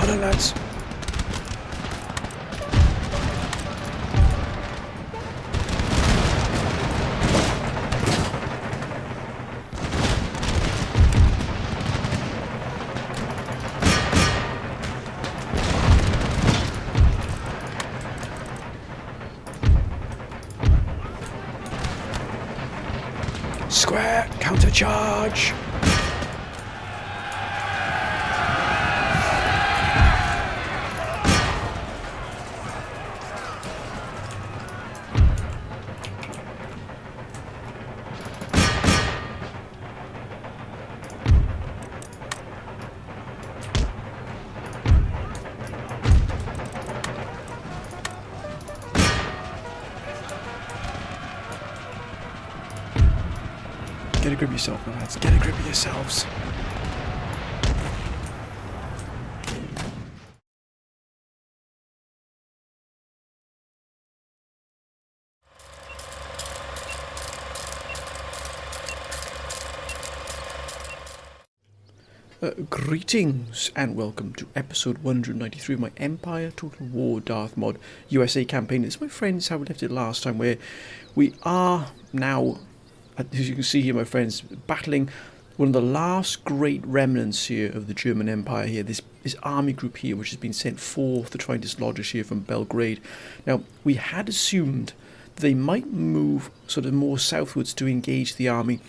Well done, lads. Square, counter charge. Get a grip of yourself, my lads. Get a grip of yourselves. Greetings and welcome to episode 193 of my Empire Total War Darth Mod USA campaign. It's my friends how we left it last time, where we are now, as you can see here, my friends, battling one of the last great remnants here of the German Empire here, this army group here, which has been sent forth to try and dislodge us here from Belgrade. Now, we had assumed they might move sort of more southwards to engage the army,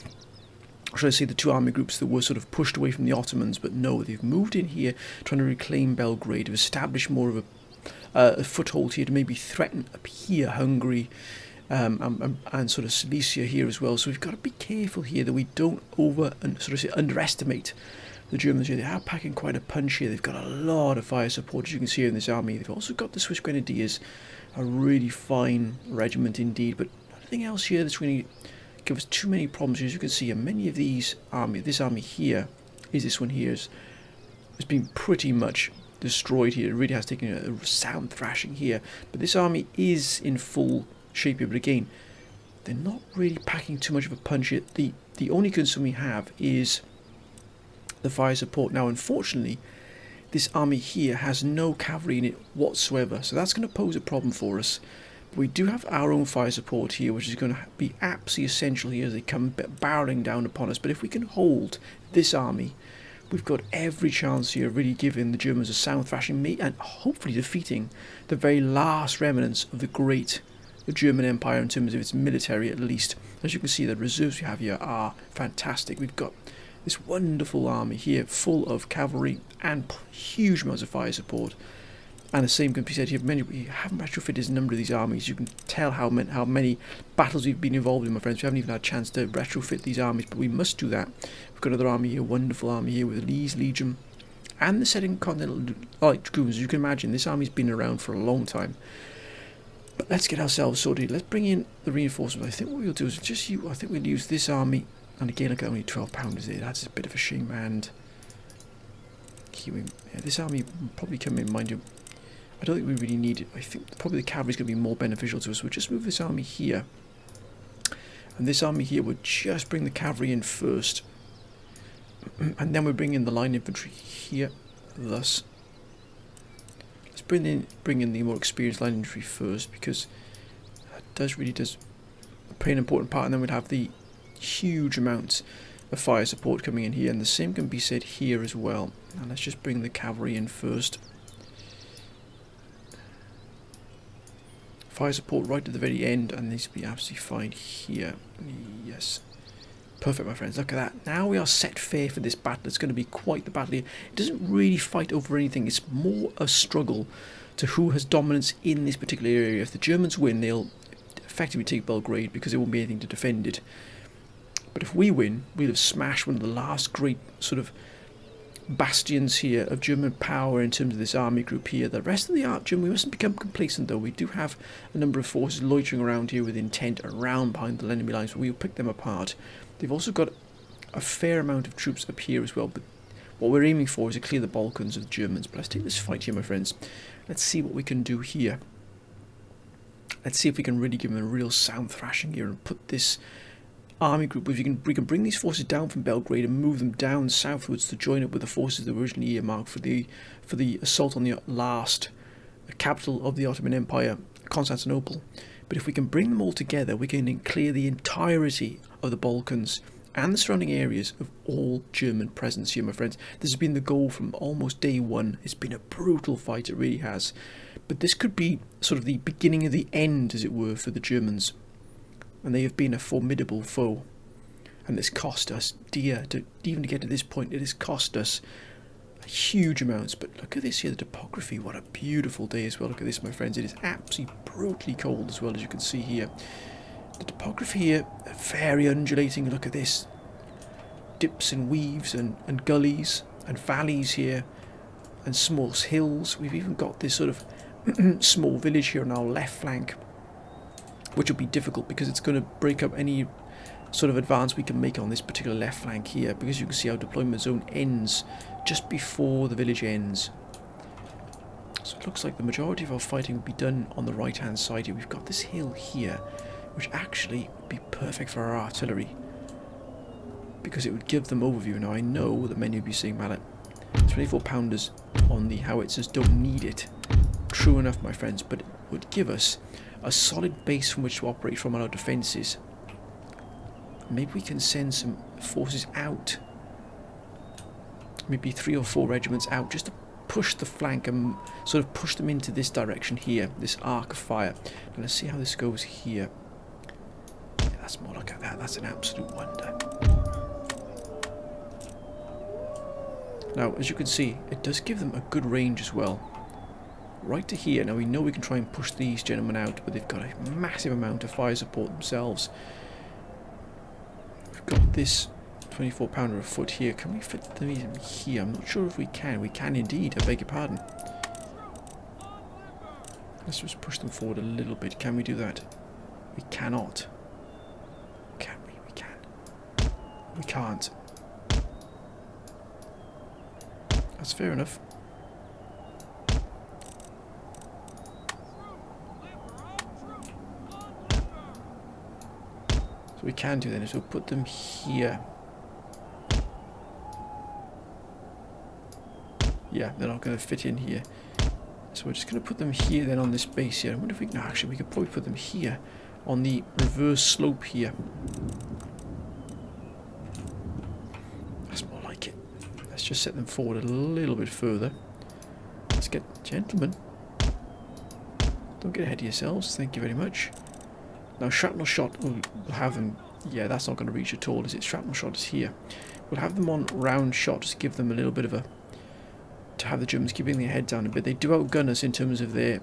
or should I say the two army groups that were sort of pushed away from the Ottomans, but no, they've moved in here trying to reclaim Belgrade, to establish more of a foothold here, to maybe threaten up here Hungary and sort of Silesia here as well. So we've got to be careful here that we don't underestimate the Germans here. They are packing quite a punch here. They've got a lot of fire support, as you can see in this army. They've also got the Swiss Grenadiers, a really fine regiment indeed, but nothing else here that's really give us too many problems. As you can see, many of these this army here, this one here, has been pretty much destroyed here. It really has taken a sound thrashing here, but this army is in full shape here. But again, they're not really packing too much of a punch here. The only concern we have is the fire support. Now, unfortunately, this army here has no cavalry in it whatsoever, so that's going to pose a problem for us. We do have our own fire support here, which is going to be absolutely essential here as they come barreling down upon us. But if we can hold this army, we've got every chance here of really giving the Germans a sound thrashing, and hopefully defeating the very last remnants of the German Empire in terms of its military, at least. As you can see, the reserves we have here are fantastic. We've got this wonderful army here full of cavalry and huge amounts of fire support. And the same can be said here. We haven't retrofitted a number of these armies. You can tell how many battles we've been involved in, my friends. We haven't even had a chance to retrofit these armies, but we must do that. We've got another army here, wonderful army here with Lee's Legion and the Second Continental Light Dragoons. As you can imagine, this army's been around for a long time. But let's get ourselves sorted. Let's bring in the reinforcements. I think what we'll do is I think we'll use this army. And again, look at only 12 pounders here. That's a bit of a shame. And this army will probably come in, mind you. I don't think we really need it. I think probably the cavalry is going to be more beneficial to us. We'll just move this army here. And this army here would just bring the cavalry in first. And then we bring in the line infantry here. Thus. Let's bring in the more experienced line infantry first, because that really does play an important part. And then we'd have the huge amounts of fire support coming in here. And the same can be said here as well. Now let's just bring the cavalry in first. Fire support right at the very end, and these will be absolutely fine here. Yes. Perfect, my friends. Look at that. Now we are set fair for this battle. It's going to be quite the battle here. It doesn't really fight over anything. It's more a struggle to who has dominance in this particular area. If the Germans win, they'll effectively take Belgrade because there won't be anything to defend it. But if we win, we'll have smashed one of the last great sort of bastions here of German power in terms of this army group here. The rest of the German, we mustn't become complacent though. We do have a number of forces loitering around here with intent around behind the enemy lines, but we'll pick them apart. They've also got a fair amount of troops up here as well, but what we're aiming for is to clear the Balkans of the Germans. But let's take this fight here, my friends. Let's see what we can do here. Let's see if we can really give them a real sound thrashing here and put this army group, we can bring these forces down from Belgrade and move them down southwards to join up with the forces that were originally earmarked for the assault on the last capital of the Ottoman Empire, Constantinople. But if we can bring them all together, we can clear the entirety of the Balkans and the surrounding areas of all German presence here, my friends. This has been the goal from almost day one. It's been a brutal fight, it really has. But this could be sort of the beginning of the end, as it were, for the Germans. And they have been a formidable foe. And it's cost us dear, even to get to this point. It has cost us huge amounts. But look at this here, the topography. What a beautiful day as well. Look at this, my friends. It is absolutely brutally cold as well, as you can see here. The topography here, very undulating. Look at this. Dips and weaves and gullies and valleys here and small hills. We've even got this sort of small village here on our left flank, which will be difficult because it's going to break up any sort of advance we can make on this particular left flank here, because you can see our deployment zone ends just before the village ends. So it looks like the majority of our fighting will be done on the right hand side here. We've got this hill here, which actually would be perfect for our artillery, because it would give them overview. Now I know that many of you saying, Mallet, 24 pounders on the howitzers don't need it. True enough, my friends, but it would give us a solid base from which to operate from on our defences. Maybe we can send some forces out, maybe 3 or 4 regiments out, just to push the flank and sort of push them into this direction here, this arc of fire. Now let's see how this goes here. Yeah, that's more, look at that, that's an absolute wonder. Now, as you can see, it does give them a good range as well. Right to here. Now we know we can try and push these gentlemen out, but they've got a massive amount of fire support themselves. We've got this 24 pounder of foot here. Can we fit them in here? I'm not sure if we can. We can indeed, I beg your pardon. Let's just push them forward a little bit. Can we do that? We cannot. Can we? We can. We can't. That's fair enough. So we can do that is we'll put them here. Yeah, they're not going to fit in here. So we're just going to put them here then on this base here. I wonder if we can, no, actually we could probably put them here on the reverse slope here. That's more like it. Let's just set them forward a little bit further. Let's get, gentlemen, don't get ahead of yourselves, thank you very much. Now shrapnel shot, we'll have them, yeah, that's not going to reach at all, is it? Shrapnel shot is here. We'll have them on round shot to give them a little bit of a, to have the Germans keeping their head down a bit. They do outgun us in terms of their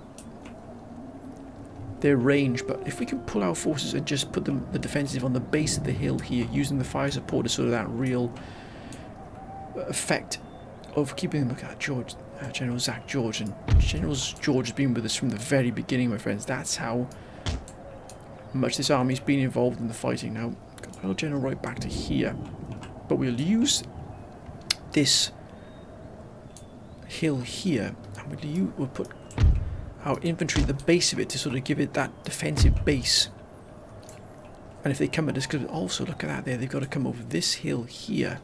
range, but if we can pull our forces and just put them, the defensive on the base of the hill here, using the fire support as sort of that real effect of keeping them, look at George, General Zach George, and General George has been with us from the very beginning, my friends. That's how much this army's been involved in the fighting. Now, got our general right back to here, but we'll use this hill here, and we'll put our infantry at the base of it to sort of give it that defensive base. And if they come at us, because also look at that there, they've got to come over this hill here.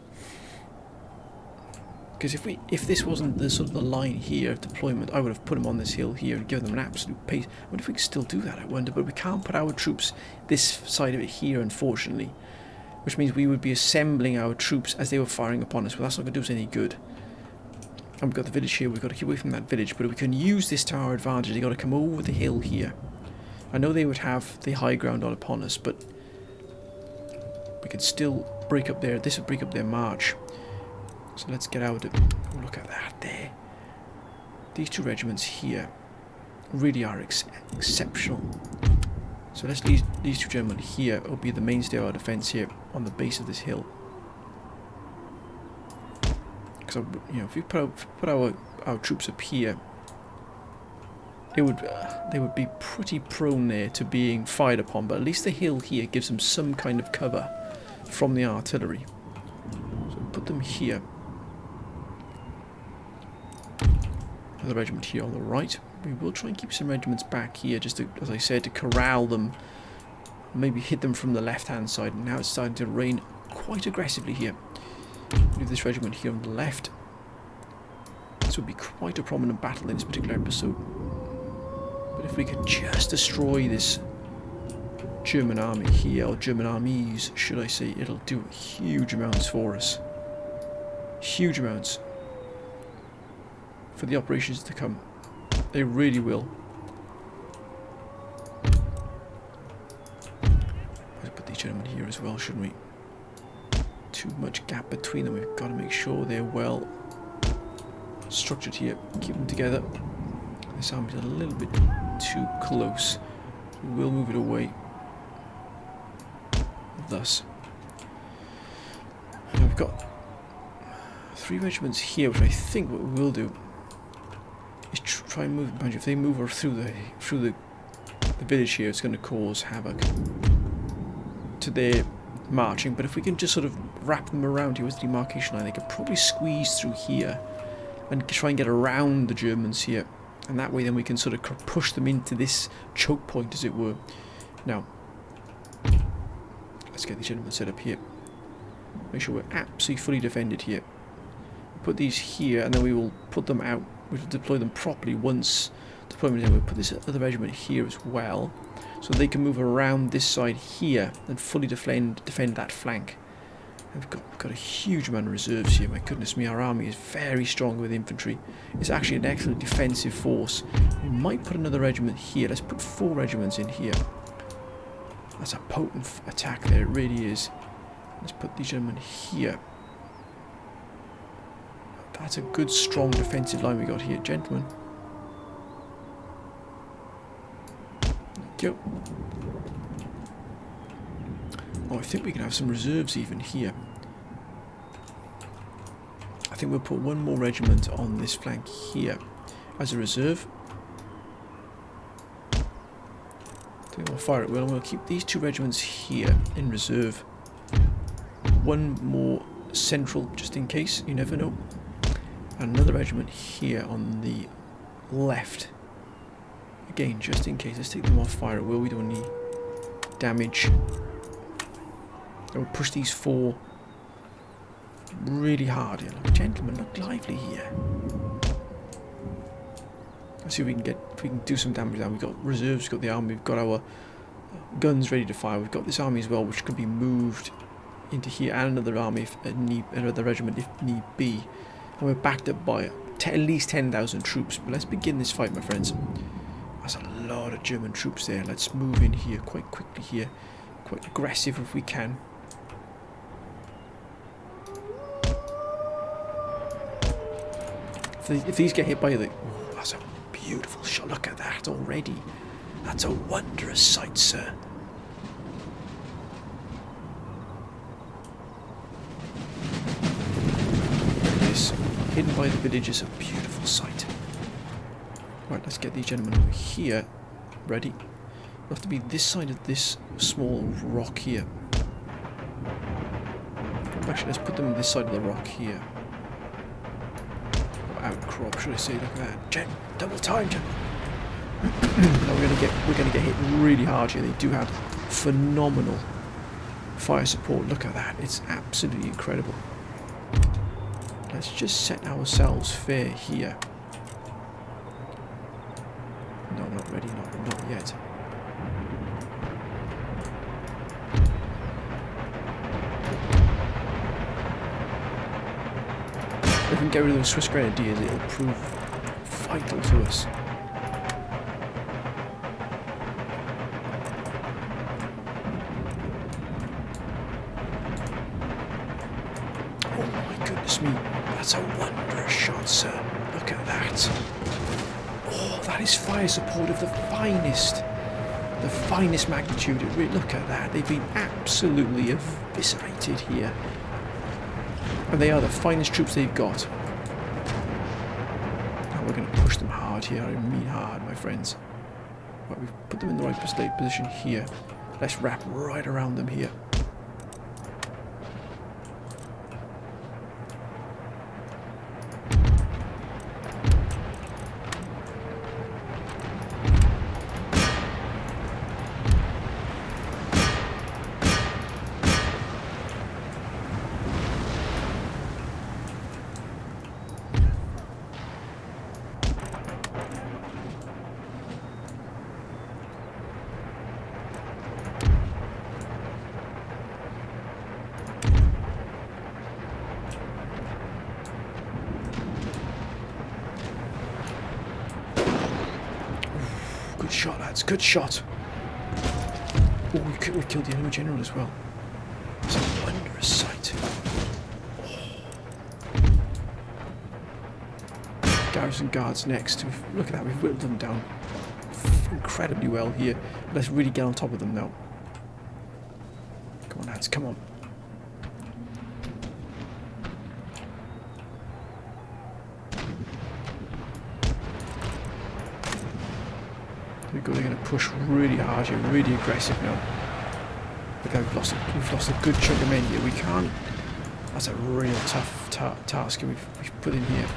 Because if this wasn't the sort of the line here of deployment, I would have put them on this hill here and given them an absolute pace. I wonder if we can still do that, I wonder, but we can't put our troops this side of it here, unfortunately. Which means we would be assembling our troops as they were firing upon us. Well, that's not going to do us any good. And we've got the village here, we've got to keep away from that village, but we can use this to our advantage. They've got to come over the hill here. I know they would have the high ground all upon us, but we could still break up their, this would break up their march. So let's get out of, oh, look at that there. These two regiments here really are exceptional. So let's leave these two gentlemen here. It will be the mainstay of our defence here on the base of this hill. Because, you know, if we put our troops up here, it would they would be pretty prone there to being fired upon. But at least the hill here gives them some kind of cover from the artillery. So put them here. Another regiment here on the right. We will try and keep some regiments back here, just to, as I said, to corral them maybe hit them from the left-hand side. Now it's starting to rain quite aggressively here. Move this regiment here on the left. This would be quite a prominent battle in this particular episode. But if we could just destroy this German army here, or German armies, should I say, it'll do huge amounts for us. Huge amounts. For the operations to come. They really will. Let's put these gentlemen here as well, shouldn't we? Too much gap between them. We've got to make sure they're well structured here. Keep them together. This army's a little bit too close. We'll move it away. Thus. And we've got 3 regiments here, which I think what we'll do is try and move. If they move through the village here, it's going to cause havoc to their marching. But if we can just sort of wrap them around here with the demarcation line, they could probably squeeze through here and try and get around the Germans here. And that way then we can sort of push them into this choke point, as it were. Now, let's get these gentlemen set up here. Make sure we're absolutely fully defended here. Put these here, and then we will put them out. We'll deploy them properly once deployment is in. We'll put this other regiment here as well, so they can move around this side here and fully defend that flank. And we've got a huge amount of reserves here. My goodness me, our army is very strong with infantry. It's actually an excellent defensive force. We might put another regiment here. Let's put 4 regiments in here. That's a potent attack there, it really is. Let's put these gentlemen here. That's a good, strong defensive line we got here, gentlemen. There we go. Oh, I think we can have some reserves even here. I think we'll put 1 more regiment on this flank here as a reserve. I think we'll fire it well, and we'll keep these 2 regiments here in reserve. 1 more central, just in case, you never know. And another regiment here on the left. Again, just in case. Let's take them off fire at will. We don't need damage. And we'll push these 4 really hard here. Look, gentlemen, look lively here. Let's see if we can do some damage now. We've got reserves, we've got the army, we've got our guns ready to fire. We've got this army as well, which can be moved into here, and another army, another regiment if need be. And we're backed up by at least 10,000 troops. But let's begin this fight, my friends. That's a lot of German troops there. Let's move in here quite quickly here. Quite aggressive if we can. If these get hit by the... Oh, that's a beautiful shot. Look at that already. That's a wondrous sight, sir. This hidden by the village is a beautiful sight. Right, let's get these gentlemen over here ready. We'll have to be this side of this small rock here. Actually, let's put them on this side of the rock here. Outcrop, should I say? Look at that. Double time, Now we're gonna get hit really hard here. They do have phenomenal fire support. Look at that. It's absolutely incredible. Let's just set ourselves fair here. No, not ready, not yet. If we can get rid of those Swiss Grenadiers, it'll prove vital to us. Oh my goodness me, that's a wondrous shot, sir. Look at that. Oh, that is fire support of the finest magnitude. Look at that. They've been absolutely eviscerated here. And they are the finest troops they've got. Now we're going to push them hard here. I mean hard, my friends. Right, we've put them in the right position here. Let's wrap right around them here. shot, lads. Good shot. Oh, we killed the enemy general as well. It's a wondrous sight. Garrison guards next. Look at that, we've whittled them down incredibly well here. Let's really get on top of them now. Come on, lads, come on. They're going to push really hard here, really aggressive now. Look, we've lost a good chunk of men here. We can't. That's a real tough task we've put in here.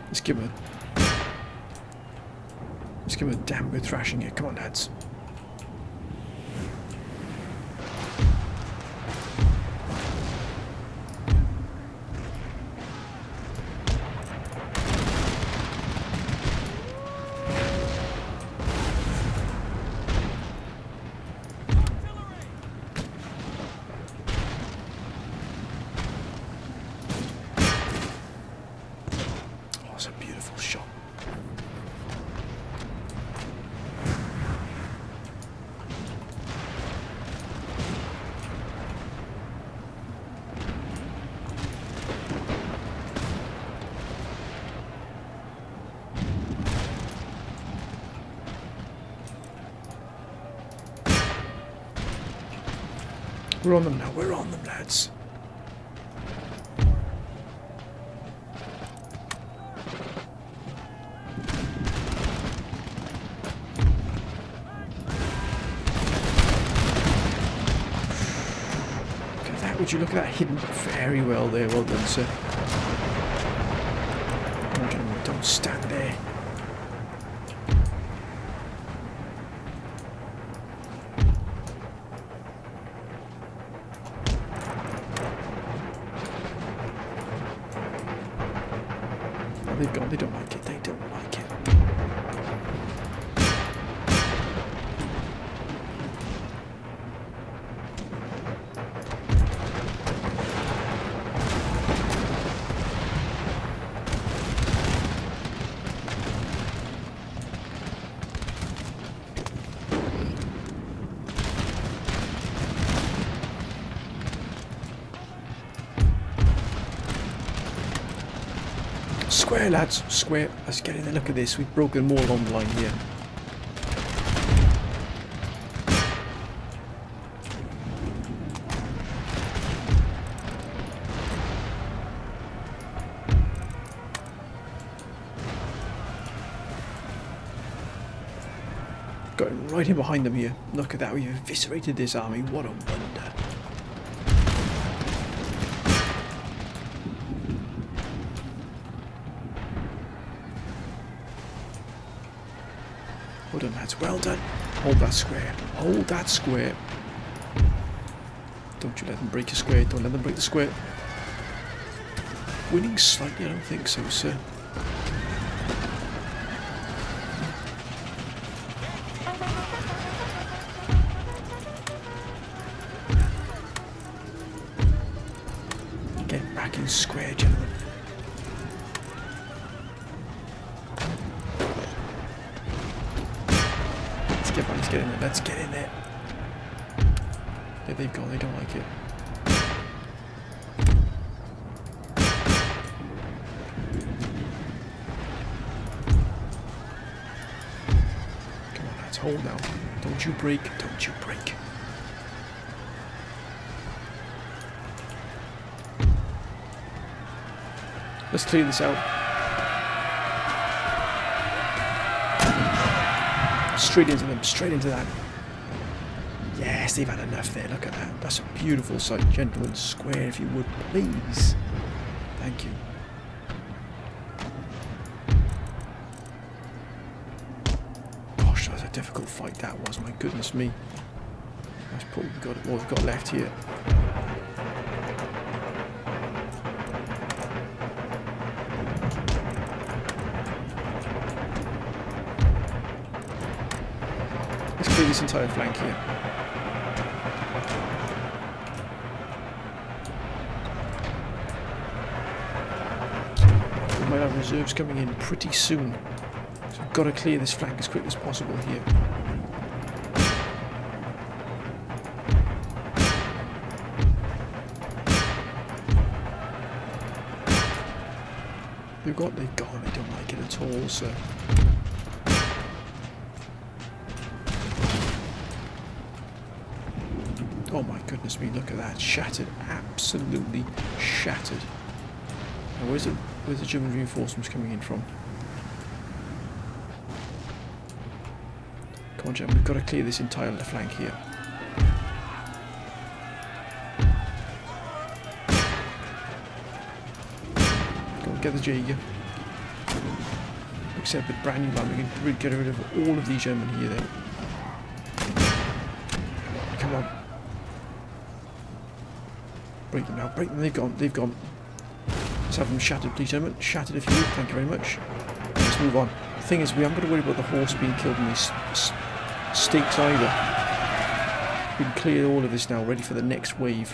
Let's give him a damn good thrashing here. Come on, lads. That's a beautiful shot. We're on them now, we're on them, lads. Would you look at that hidden very well there? Well done, sir. Don't stand there. Oh, they've gone. They don't like it. They don't like it. Square, lads, square. Let's get in there. Look at this. We've broken more along the line here. Got him right in behind them here. Look at that. We've eviscerated this army. What a wonder. Well done, lads. Well done. Hold that square. Hold that square. Don't you let them break your square. Don't let them break the square. Winning slightly? I don't think so, sir. Get back in square, gentlemen. Let's get in there. Let's get in there. Yeah, they've gone. They don't like it. Come on, lads. Hold now. Don't you break. Don't you break. Let's clear this out. Straight into them, straight into that. Yes, they've had enough there. Look at that. That's a beautiful sight. Gentlemen, square if you would, please. Thank you. Gosh, that was a difficult fight that was. My goodness me. Let's put what we've got left here. Let's clear this entire flank here. might have reserves coming in pretty soon. So we've got to clear this flank as quick as possible here. They've gone, they don't like it at all, so. Oh my goodness me, look at that, shattered, absolutely shattered. Now where's the German reinforcements coming in from? Come on, Jem, we've got to clear this entire left flank here. Go on, get the Jaeger. Except with brand new line, we can get rid of all of these German here then. Come on. Break them now, break them, they've gone. Let's have them shattered, please, gentlemen. Shattered if you would, thank you very much. Let's move on. The thing is, we haven't got to worry about the horse being killed in these stakes either. We can clear all of this now, ready for the next wave.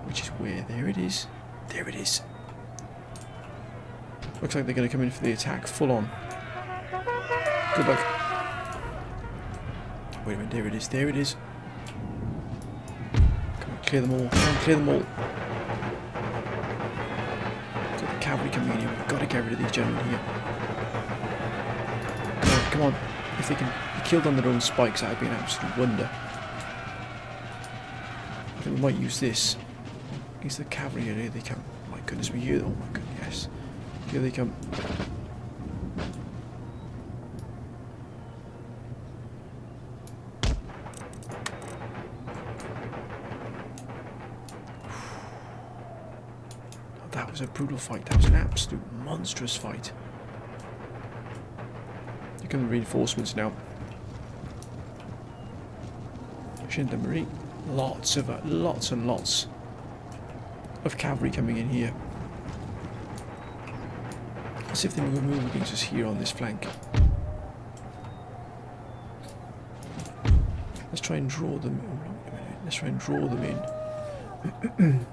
Which is where? There it is. There it is. Looks like they're going to come in for the attack, full on. Good luck. Wait a minute, there it is, there it is. Come on, clear them all, come on, clear them all. Got the cavalry coming in here, we've got to get rid of these gentlemen here. Come on, come on. If they can be killed on their own spikes, that would be an absolute wonder. I think we might use this. Use the cavalry here, here they come. My goodness, we hear them, oh my goodness, yes. Here they come. That was a brutal fight. That was an absolute monstrous fight. Here come the reinforcements now. Gendarmerie. Lots and lots of cavalry coming in here. Let's see if they move against us here on this flank. Let's try and draw them. Oh, let's try and draw them in.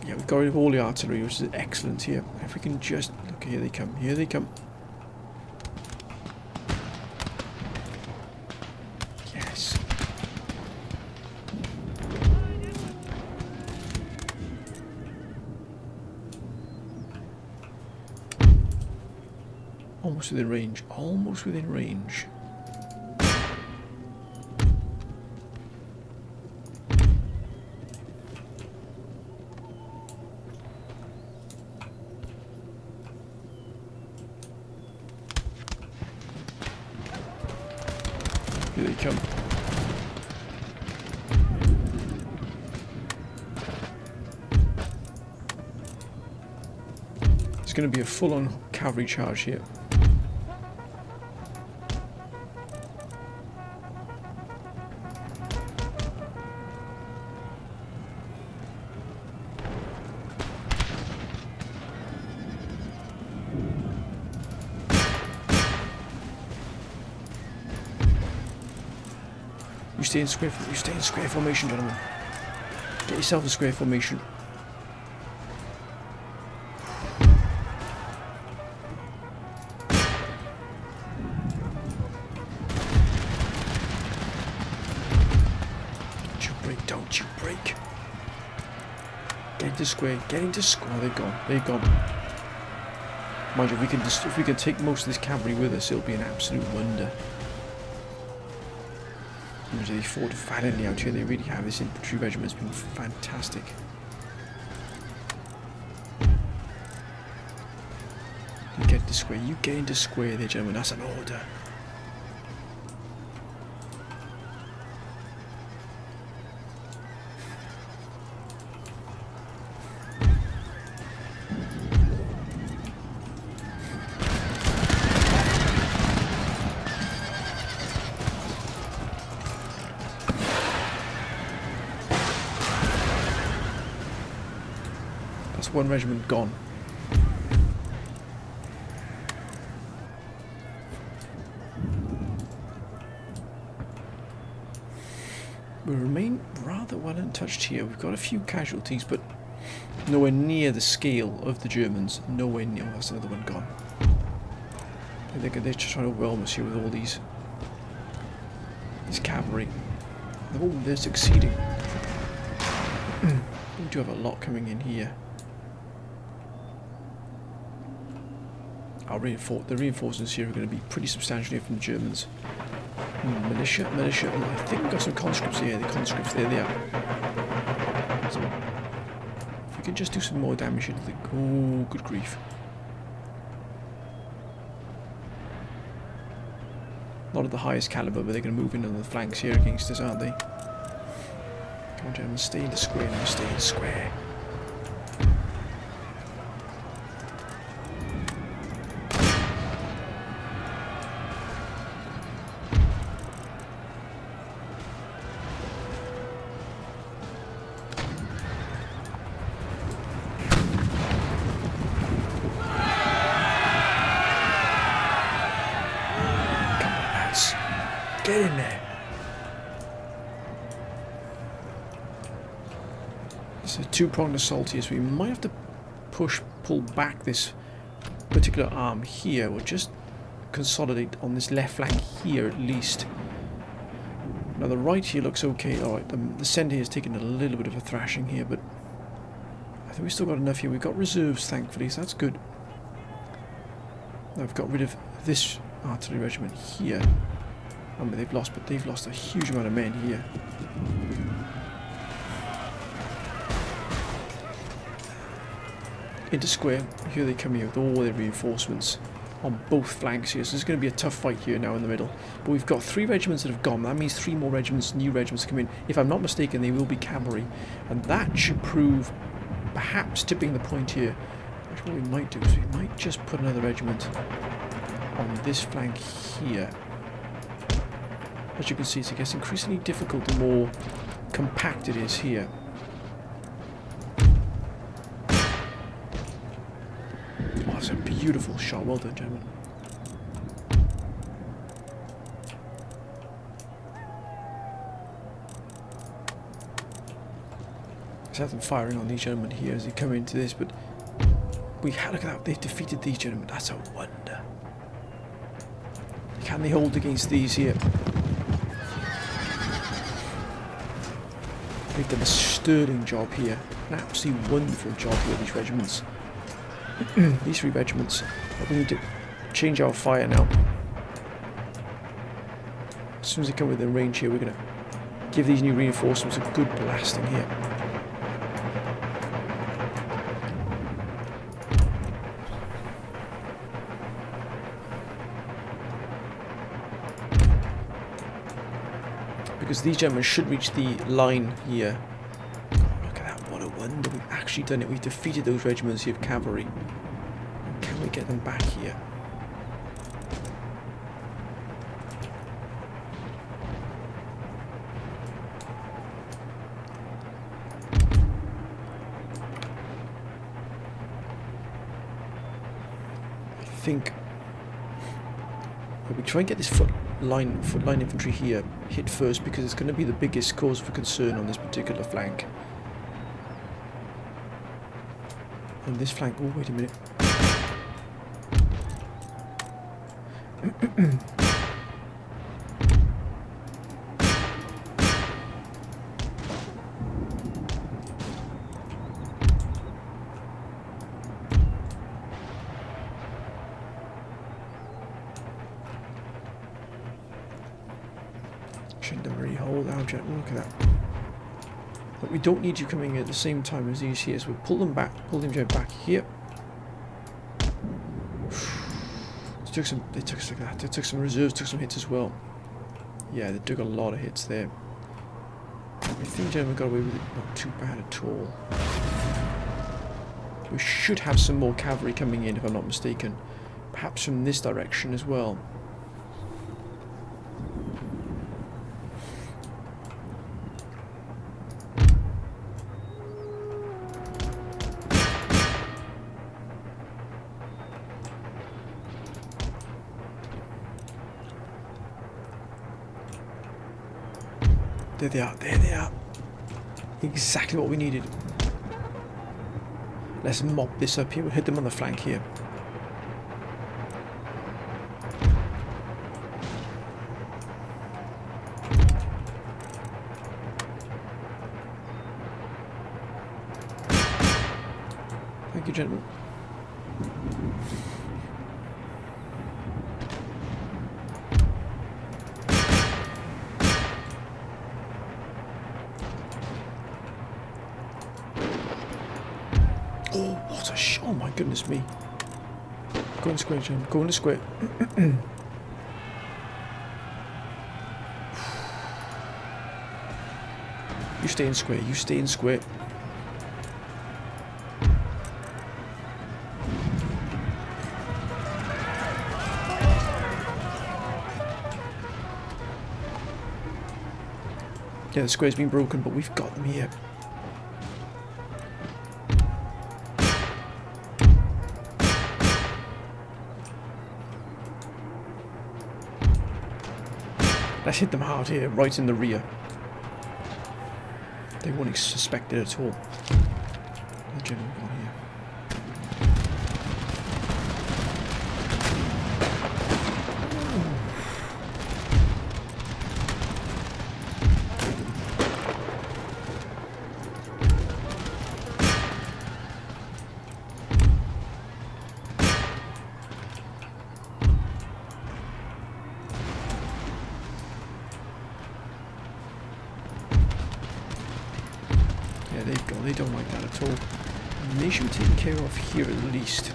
Yeah, we've got rid of all the artillery, which is excellent here. If we can just look, here they come, here they come. Yes. Almost within range, almost within range. Here they come. It's going to be a full-on cavalry charge here. You stay in square formation, gentlemen. Get yourself a square formation. Don't you break, don't you break. Get into square, get into square. They're gone, they're gone. Mind you, if we can take most of this cavalry with us, it'll be an absolute wonder. They fought valiantly out here, they really have. This infantry regiment's been fantastic. You get into square, you get into square there, gentlemen, that's an order. That's one regiment gone. well untouched here. We've got a few casualties, but nowhere near the scale of the Germans. Nowhere near. Oh, that's another one gone. They're just trying to overwhelm us here with all these cavalry. Oh, they're succeeding. We do have a lot coming in here. The reinforcements here are going to be pretty substantial here from the Germans. Militia. I think we've got some conscripts here. The conscripts, there they are. So, if we can just do some more damage here to the... Oh, good grief. Not at the highest caliber, but they're going to move in on the flanks here against us, aren't they? Come on, Germans, stay in the square now, stay in the square. Get in there. It's a two-pronged assault here, so we might have to pull back this particular arm here, or just consolidate on this left flank here at least. Now the right here looks okay. Alright, the centre here has taken a little bit of a thrashing here, but I think we've still got enough here. We've got reserves, thankfully, so that's good. Now I've got rid of this artillery regiment here. I mean, they've lost a huge amount of men here. Into square, here they come here with all their reinforcements on both flanks here, so there's going to be a tough fight here now in the middle. But we've got 3 regiments that have gone. That means 3 more regiments, new regiments come in. If I'm not mistaken, they will be cavalry, and that should prove perhaps tipping the point here. Actually, what we might do is we might just put another regiment on this flank here. As you can see, it gets increasingly difficult the more compact it is here. Oh, that's a beautiful shot. Well done, gentlemen. Let's have them firing on these gentlemen here as they come into this, but look at that, they've defeated these gentlemen. That's a wonder. Can they hold against these here? They've done a sterling job here, an absolutely wonderful job here, these regiments. These 3 regiments. But we need to change our fire now. As soon as they come within range here, we're going to give these new reinforcements a good blasting here. Because these gentlemen should reach the line here. Look at that, what a wonder. We've actually done it. We've defeated those regiments here of cavalry. Can we get them back here? I think we try and get this foot line infantry here hit first, because it's going to be the biggest cause for concern on this particular flank. And this flank, oh wait a minute. Gendarmerie, hold out, gentlemen. Look at that. But we don't need you coming at the same time as these here, so we'll pull them back, pull them back here. They took some reserves, took some hits as well. Yeah, they took a lot of hits there. I think gentlemen got away with it not too bad at all. We should have some more cavalry coming in, if I'm not mistaken. Perhaps from this direction as well. There they are, there they are. Exactly what we needed. Let's mop this up here. We'll hit them on the flank here. Thank you, gentlemen. Oh, what a shot. Oh my goodness me. Go in the square, Jim. Go in the square. You stay in square. You stay in square. Yeah, the square's been broken, but we've got them here. Let's hit them hard here, right in the rear. They won't suspect it at all. The general got here. Yeah, there you go. They don't like that at all. And they should be taken care of here at least.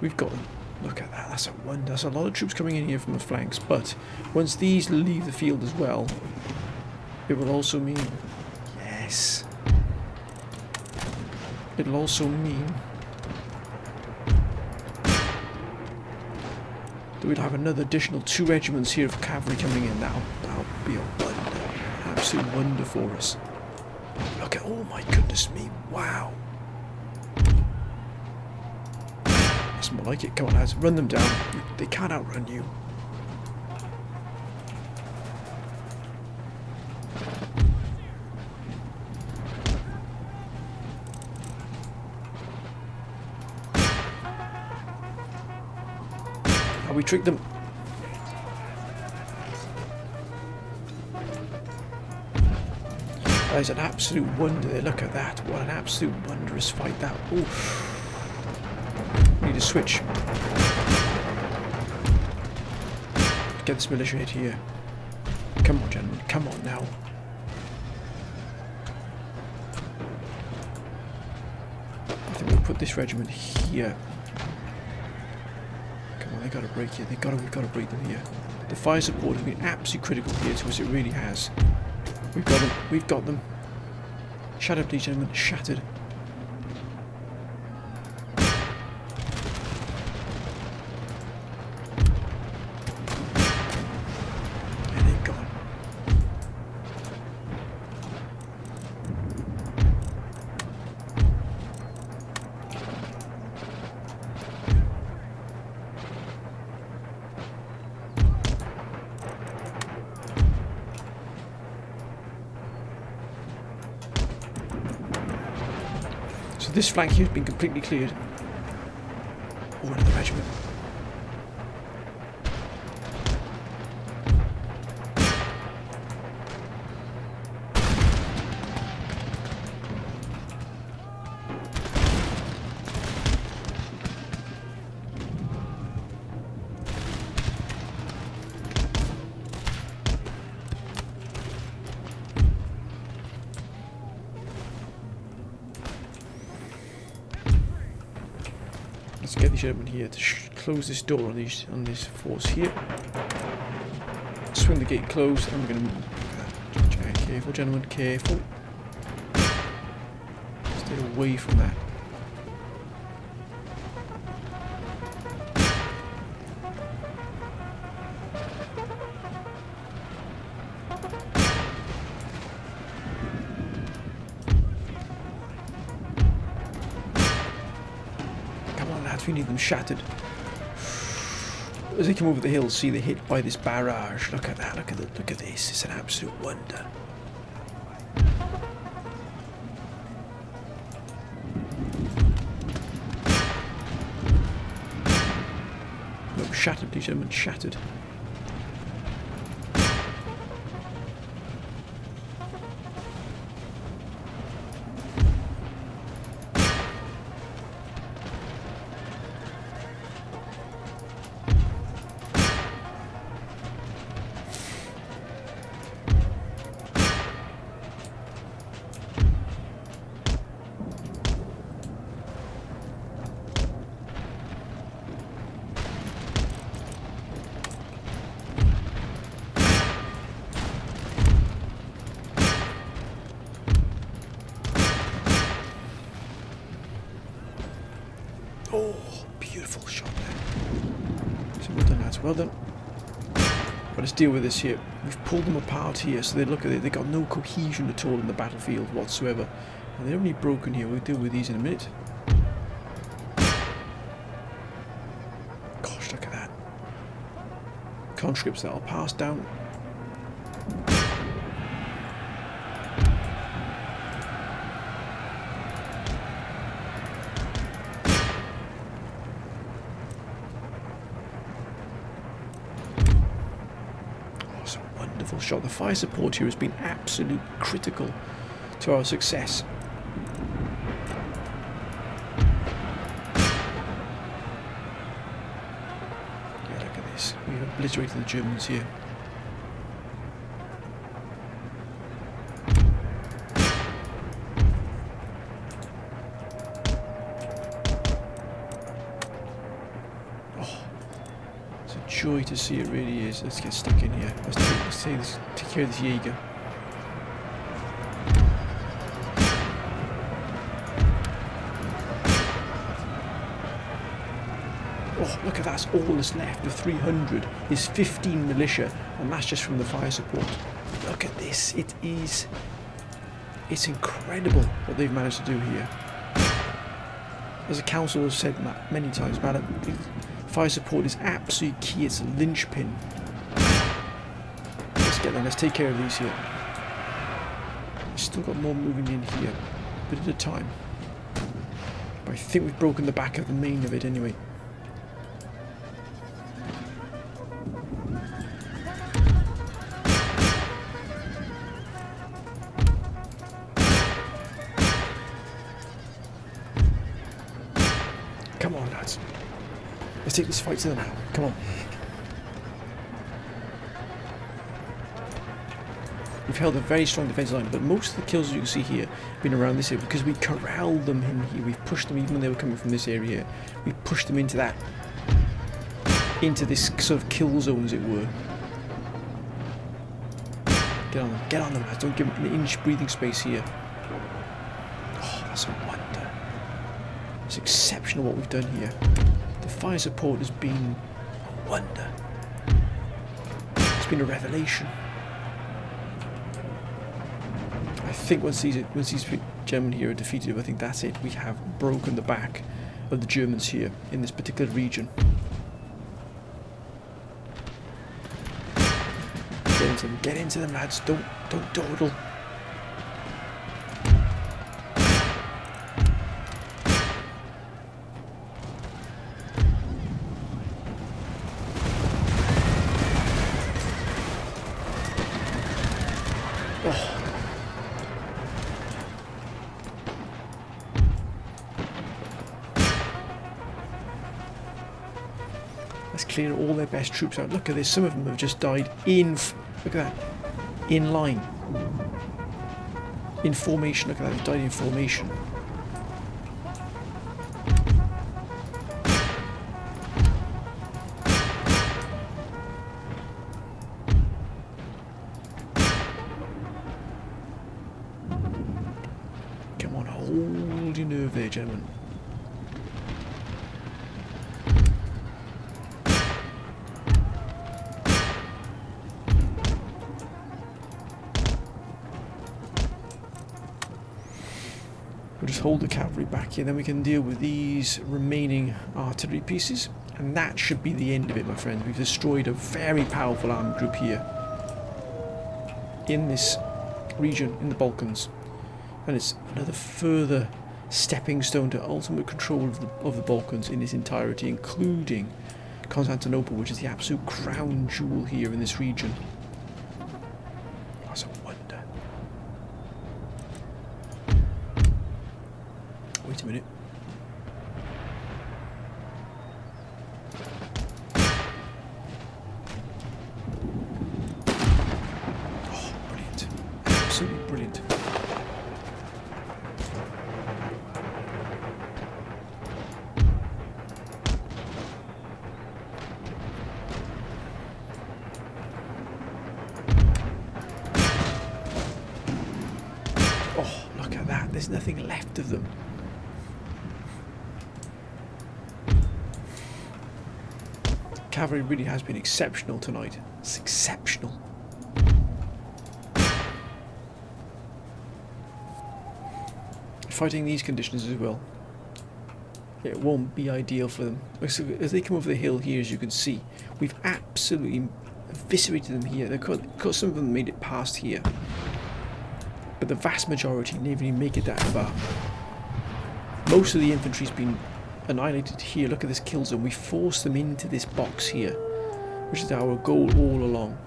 We've got them. Look at that. That's a wonder. That's a lot of troops coming in here from the flanks. But once these leave the field as well, it will also mean... Yes. It'll also mean... we'd have another additional 2 regiments here of cavalry coming in now. That'll be a wonder. An absolute wonder for us. Look at, oh my goodness me, wow. That's more like it. Come on lads, run them down. They can't outrun you. We tricked them. That is an absolute wonder there. Look at that. What an absolute wondrous fight that. Ooh. Need a switch. Get this militia hit here. Come on, gentlemen. Come on now. I think we'll put this regiment here. They got to break here. We've got to break them here. The fire support has been absolutely critical here to us. It really has. We've got them. We've got them. Shattered, please, gentlemen. Shattered. And they're gone. This flank here has been completely cleared. Oh, another regiment. Let's get these gentlemen here to close this door on this force here. Swing the gate closed, and we're going to move. Careful, gentlemen, careful. Stay away from that. We need them shattered. as they come over the hill, see they're hit by this barrage. Look at that, look at this, it's an absolute wonder. No, shattered, these gentlemen, shattered. Oh, beautiful shot there. So well done, lads, well done. But let's deal with this here. We've pulled them apart here, so they look at it, they've got no cohesion at all in the battlefield whatsoever. And they're only broken here, we'll deal with these in a minute. Gosh, look at that. Conscripts that'll pass down. Wonderful shot. The fire support here has been absolutely critical to our success. Yeah, look at this. We've obliterated the Germans here. Joy to see, it really is. Let's get stuck in here. Let's take care of this Jaeger. Oh, look at that, that's all that's left of 300 is 15 militia, and that's just from the fire support. Look at this, it's incredible what they've managed to do here. As the council has said many times, madam, fire support is absolutely key, it's a linchpin. Let's get them, let's take care of these here. We've still got more moving in here, a bit at a time. But I think we've broken the back of the main of it anyway. Come on, lads. Let's take this fight to them now. Come on. We've held a very strong defence line, but most of the kills you can see here have been around this area because we corralled them in here. We've pushed them, even when they were coming from this area here. We pushed them into this sort of kill zone, as it were. Get on them, lads. Don't give them an inch breathing space here. Oh, that's a wonder. It's exceptional what we've done here. The fire support has been a wonder. It's been a revelation. I think once these German here are defeated, I think that's it. We have broken the back of the Germans here in this particular region. Get into them, lads. Don't dawdle. Let's clear all their best troops out. Look at this. Some of them have just died look at that. In line. In formation. Look at that. They've died in formation. Come on, hold your nerve there, gentlemen. We'll just hold the cavalry back here, then we can deal with these remaining artillery pieces, And that should be the end of it, my friends. We've destroyed a very powerful army group here in this region, in the Balkans. And it's another further stepping stone to ultimate control of the Balkans in its entirety, including Constantinople, which is the absolute crown jewel here in this region. That's a wonder. Wait a minute. Oh, brilliant. Absolutely brilliant. There's nothing left of them. Cavalry really has been exceptional tonight. It's exceptional. Fighting these conditions as well, it won't be ideal for them. As they come over the hill here, as you can see, we've absolutely eviscerated them here. Because some of them made it past here, but the vast majority never even make it that far. Most of the infantry's been annihilated here. Look at this kill zone. We forced them into this box here, which is our goal all along.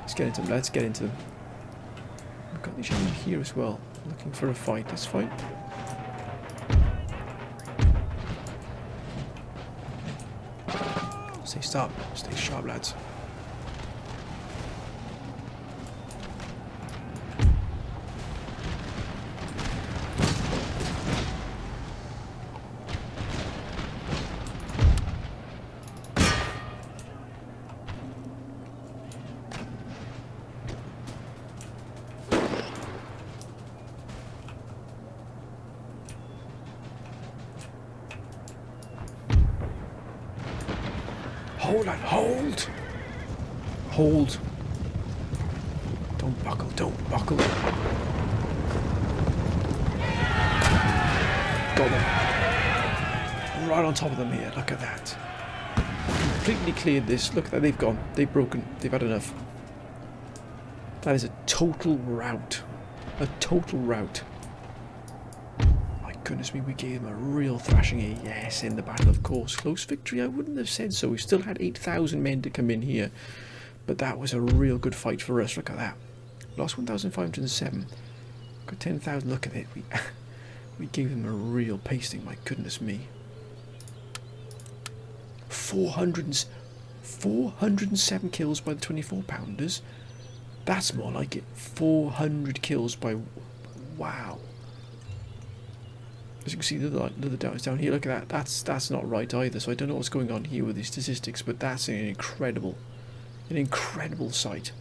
Let's get into them. Let's get into them. We've got these enemy here as well, looking for a fight. Let's fight. Stay sharp. Stay sharp, lads. Hold on, hold! Hold. Don't buckle, don't buckle. Got them. Right on top of them here, look at that. Completely cleared this, look at that, they've gone. They've broken, they've had enough. That is a total rout. A total rout. Goodness me, we gave them a real thrashing here. Yes, in the battle, of course. Close victory, I wouldn't have said so. We still had 8,000 men to come in here, but that was a real good fight for us. Look at that. Lost 1,507. Got 10,000. Look at it. We gave them a real pasting. My goodness me. 407 kills by the 24-pounders. That's more like it. 400 kills by... Wow. As you can see, the other dots down here. Look at that. That's not right either. So I don't know what's going on here with these statistics, but that's an incredible sight.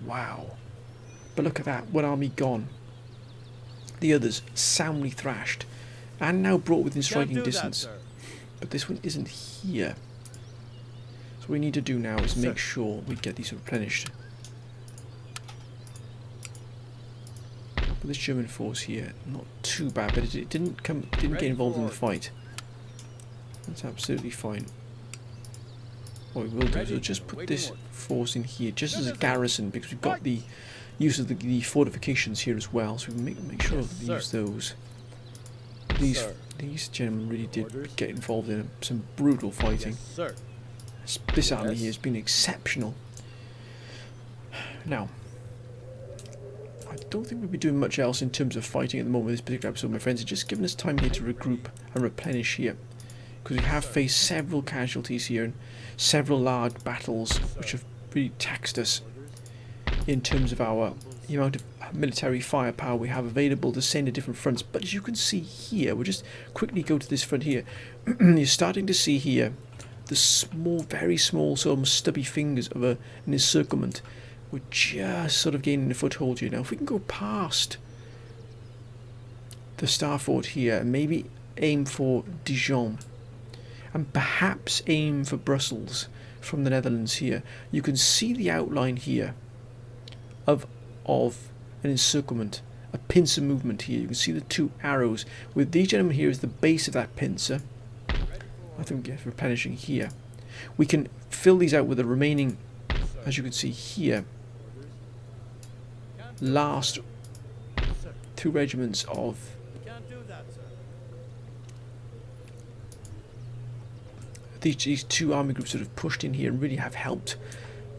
Wow. But look at that. One army gone. The others soundly thrashed, and now brought within striking distance. But this one isn't here. So what we need to do now is make sure we get these replenished. But this German force here, not too bad, but it didn't get involved in the fight. That's absolutely fine. What we will do is we'll just put this force in here, just as a garrison, because we've got the use of the fortifications here as well. So we make sure to use those. These gentlemen really did get involved in some brutal fighting. This army here has been exceptional. Now, I don't think we'll be doing much else in terms of fighting at the moment in this particular episode, my friends. It's just giving us time here to regroup and replenish here, because we have faced several casualties here and several large battles which have really taxed us in terms of the amount of military firepower we have available to send to different fronts. But as you can see here, we'll just quickly go to this front here. You're starting to see here the small, very small, sort of stubby fingers of an encirclement. We're just sort of gaining a foothold here now. If we can go past the Star Fort here and maybe aim for Dijon and perhaps aim for Brussels, from the Netherlands here. You can see the outline here of an encirclement, a pincer movement here. You can see the two arrows with these gentlemen here is the base of that pincer. I think we're replenishing here. We can fill these out with the remaining, as you can see here, last two regiments of these two army groups that have pushed in here and really have helped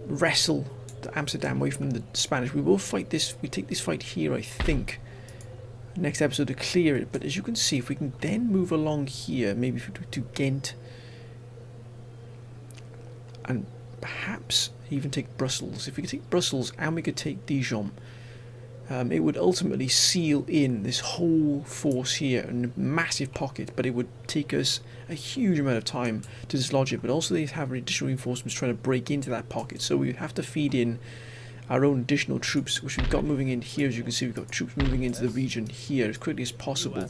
wrestle Amsterdam away from the Spanish. We will fight this, we take this fight here, I think, next episode to clear it. But as you can see, if we can then move along here, maybe to Ghent, and perhaps even take Brussels. If we could take Brussels and we could take Dijon, it would ultimately seal in this whole force here in a massive pocket, but it would take us a huge amount of time to dislodge it. But also they have additional reinforcements trying to break into that pocket, so we would have to feed in our own additional troops, which we've got moving in here. As you can see, we've got troops moving into the region here as quickly as possible.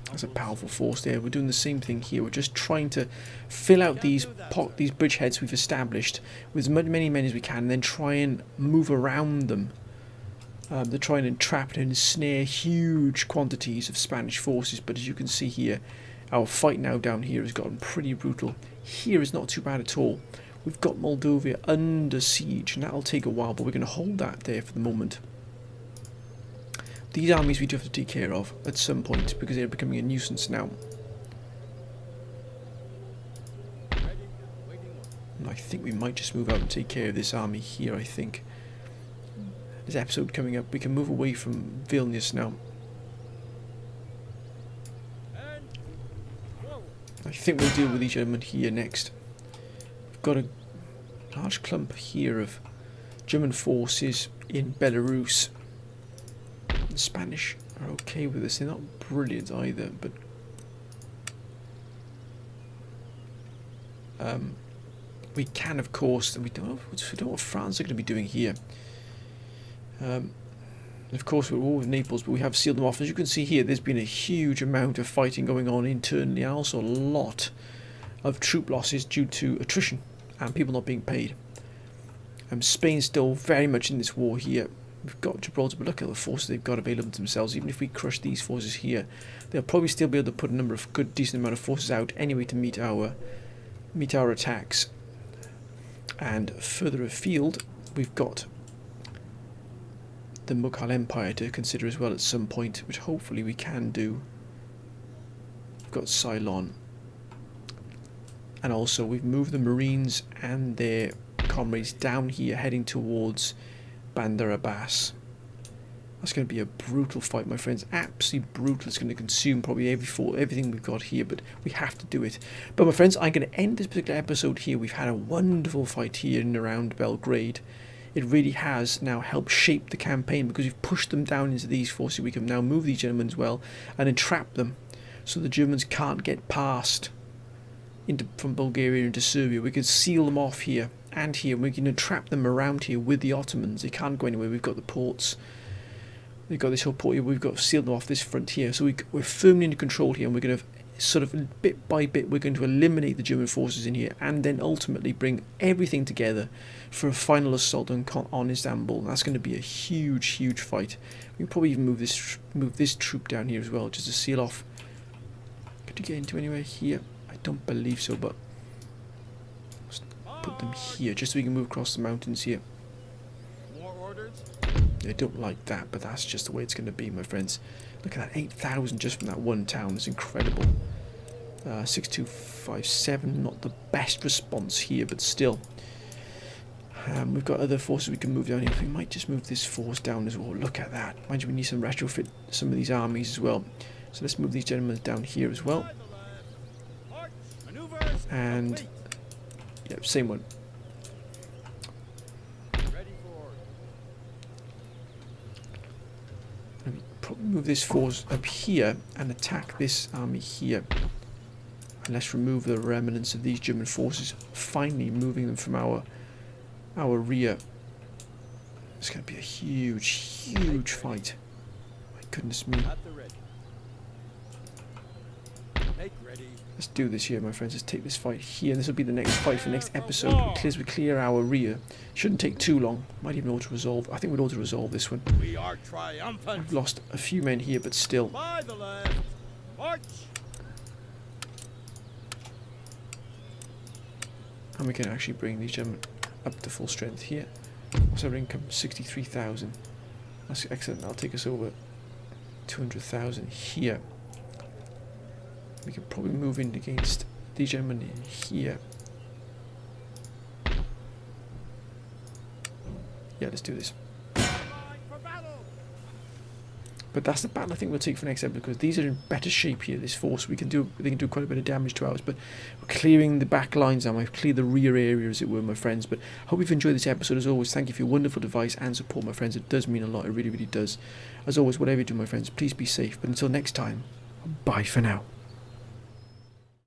That's a powerful force there. We're doing the same thing here. We're just trying to fill out these bridgeheads we've established with as many men as we can, and then try and move around them. They're trying to entrap and ensnare huge quantities of Spanish forces. But as you can see here, our fight now down here has gotten pretty brutal. Here is not too bad at all. We've got Moldova under siege, and that'll take a while, but we're going to hold that there for the moment. These armies we do have to take care of at some point because they're becoming a nuisance now. And I think we might just move out and take care of this army here, I think. This episode coming up, we can move away from Vilnius now. I think we'll deal with these gentlemen here next. We've got a large clump here of German forces in Belarus. The Spanish are okay with this. They're not brilliant either, but we can, of course, we don't know what France are going to be doing here. Of course, we're all with Naples, but we have sealed them off. As you can see here, there's been a huge amount of fighting going on internally, and also a lot of troop losses due to attrition and people not being paid. Spain's still very much in this war here. We've got Gibraltar, but look at the forces they've got available to themselves. Even if we crush these forces here, they'll probably still be able to put a number of decent amount of forces out anyway to meet our attacks. And further afield, we've got the Mughal Empire to consider as well at some point, which hopefully we can do. We've got Ceylon, and also we've moved the Marines and their comrades down here, heading towards Bandar Abbas. That's going to be a brutal fight, my friends. Absolutely brutal. It's going to consume probably everything we've got here, but we have to do it. But my friends, I'm going to end this particular episode here. We've had a wonderful fight here in and around Belgrade. It really has now helped shape the campaign because we've pushed them down into these forces. We can now move these gentlemen as well and entrap them so the Germans can't get past from Bulgaria into Serbia. We can seal them off here and here. We can entrap them around here with the Ottomans. They can't go anywhere. We've got the ports. We've got this whole port here. We've got sealed them off this front here. So we're firmly in control here, and we're going to sort of bit by bit we're going to eliminate the German forces in here, and then ultimately bring everything together for a final assault on Istanbul. And that's going to be a huge fight. We can probably even move this troop down here as well, just to seal off. Could you get into anywhere here? I don't believe so, but let's put them here just so we can move across the mountains here. More orders? They don't like that, but that's just the way it's going to be, my friends. Look at that, 8,000 just from that one town. It's incredible. 6257, not the best response here, but still. We've got other forces we can move down here. We might just move this force down as well. Look at that. Mind you, we need some retrofit some of these armies as well. So let's move these gentlemen down here as well. And yep, same one. Probably move this force up here and attack this army here. And let's remove the remnants of these German forces, finally moving them from our rear. It's going to be a huge fight. My goodness me. Let's do this here, my friends. Let's take this fight here. This will be the next fight for the next episode. As we clear our rear. Shouldn't take too long. Might even auto-resolve. I think we'd auto-resolve this one. We are triumphant. I've lost a few men here, but still. By the left. March. And we can actually bring these gentlemen up to full strength here. What's our income? 63,000. That's excellent. That'll take us over 200,000 here. We can probably move in against these gentlemen here. Yeah, let's do this. But that's the battle I think we'll take for next episode, because these are in better shape here, this force. They can do quite a bit of damage to ours, but we're clearing the back lines now. We've cleared the rear area, as it were, my friends. But I hope you've enjoyed this episode. As always, thank you for your wonderful advice and support, my friends. It does mean a lot. It really, really does. As always, whatever you do, my friends, please be safe. But until next time, bye for now.